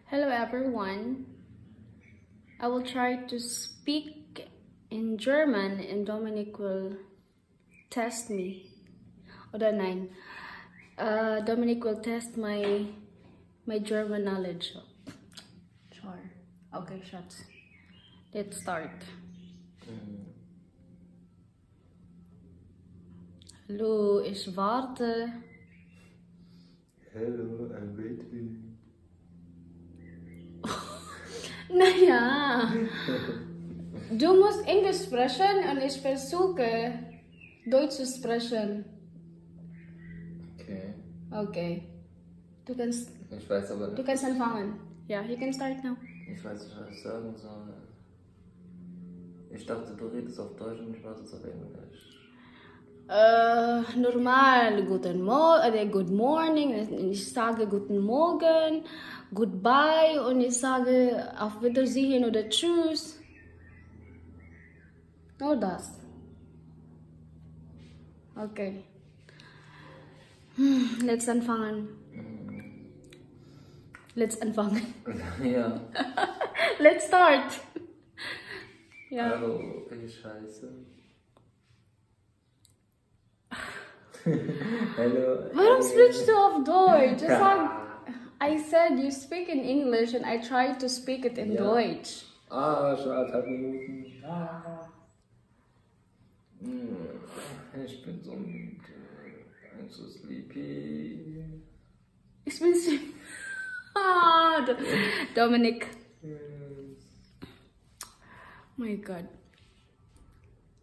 Hello everyone. I will try to speak in German and Dominic will test me. Oder nein. Dominic will test my German knowledge. Sure. Okay, Schatz. Let's start. Hallo, ich warte. Hello, I'm waiting. Naja, du musst Englisch sprechen und ich versuche Deutsch zu sprechen. Okay. Okay. Du kannst Ich weiß aber nicht. Du kannst anfangen. Ja, you can start now. Ich weiß nicht, was ich sagen soll. Ich dachte, du redest auf Deutsch und ich weiß es auf Englisch. Normal, good morning, ich sage guten Morgen, goodbye und ich sage auf Wiedersehen oder tschüss. Nur das. Okay. Let's anfangen. Let's anfangen. Ja. Let's start. Ja. Hallo, ich heiße. Hello. Warum sprichst du auf Deutsch? I said you speak in English and I tried to speak it in Deutsch. Schon 1,5 Minuten. Ich bin so müde. I'm so sleepy. Ich bin so... Dominic. My God.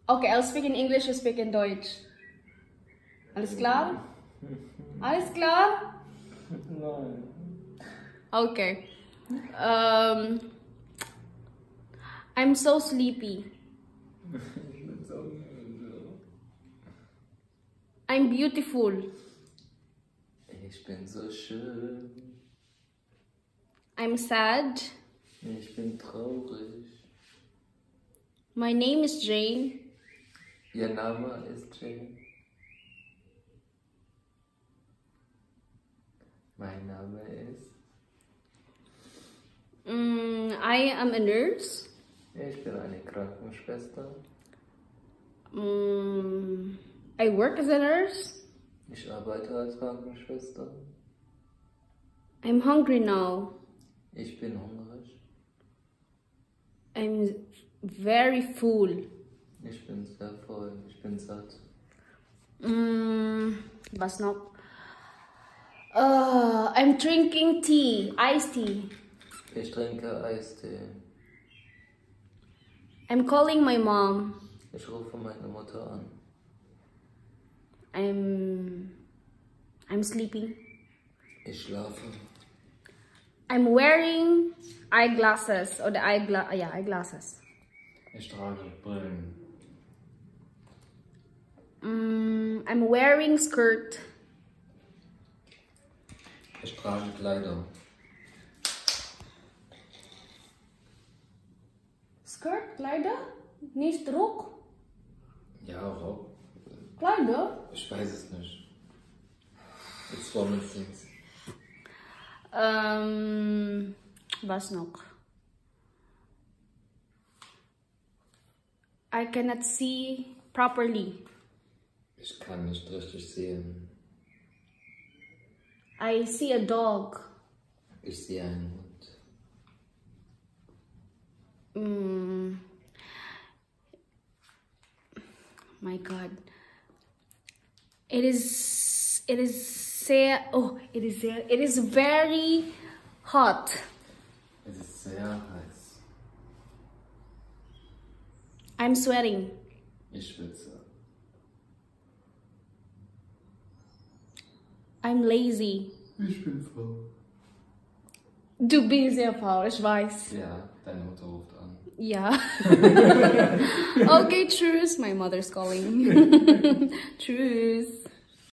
Okay, I'll speak in English, you speak in Deutsch. Alles klar? Alles klar? Nein. Okay. I'm so sleepy. Ich bin so müde. I'm beautiful. Ich bin so schön. I'm sad. Ich bin traurig. My name is Jane. Ihr Name ist Jane. Mein Name ist. I am a nurse. Ich bin eine Krankenschwester. I work as a nurse. Ich arbeite als Krankenschwester. I'm hungry now. Ich bin hungrig. I'm very full. Ich bin sehr voll. Ich bin satt. Was noch? I'm drinking tea, iced tea. Ich trinke Eistee. I'm calling my mom. Ich rufe meine Mutter an. I'm sleeping. Ich schlafe. I'm wearing eyeglasses oder eyeglasses. Ich trage Brillen. I'm wearing skirt. Ich trage Kleider. Skirt, Kleider? Nicht Rock? Ja, Rock. Kleider? Ich weiß es nicht. It's woman things. Was noch? I cannot see properly. Ich kann nicht richtig sehen. I see a dog. Ich sehe einen Hund. My God. It is very hot. Es ist sehr heiß. I'm sweating. Ich schwitze. I'm lazy. Ich bin faul. Du bist sehr faul, ich weiß. Ja, deine Mutter ruft an. Ja. Okay, tschüss. My mother's calling. Tschüss.